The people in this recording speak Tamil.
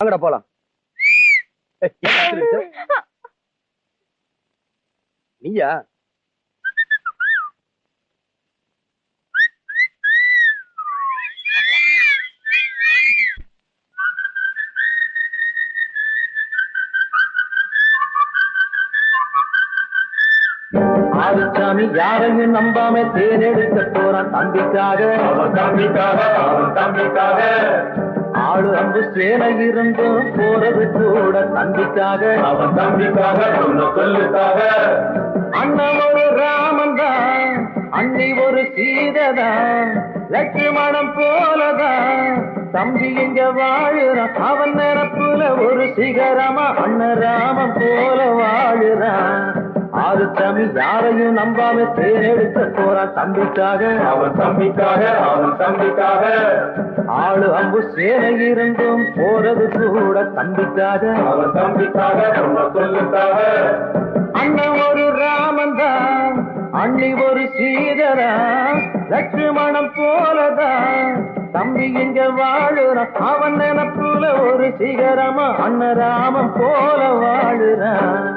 வாங்கடா போலாம். நீயா? ஆறுசாமி யாரையும் நம்பாம தேனெடுக்க போறான் தம்பிக்காக. அவன் தம்பிக்காக, அவன் தம்பிக்காக. ஆளு அம்பு சேலை இருந்தும் போறது கூட தம்பிக்காக. அவன் தம்பிக்காக, சொன்ன சொல்லுக்காக. அண்ணன் ஒரு ராமன் தான், அண்ணி ஒரு சீததான், லட்சுமணம் போலதான் தம்பி இங்க வாழுறான். அவன் நினப்புல ஒரு சிகரமா அண்ணன் ராமன் போல வாழுறான். ஆறுசாமி யாரையும் நம்பாம தேனெடுக்க போறான் தம்பிக்காக. அவன் தம்பிக்காக, அவன் தம்பிக்காக. ஆளு அம்பு சேலை இருந்தும் போறது கூட தம்பிக்காக. அவன் தம்பிக்காக, சொன்ன சொல்லுக்காக. அண்ணன் ஒரு ராமன் தான், அண்ணி ஒரு சீததான், லட்சுமணம் போலதான் தம்பி இங்க வாழுறான். அவன் நினப்புல ஒரு சிகரமா அண்ணன் ராமன் போல வாழுறான்.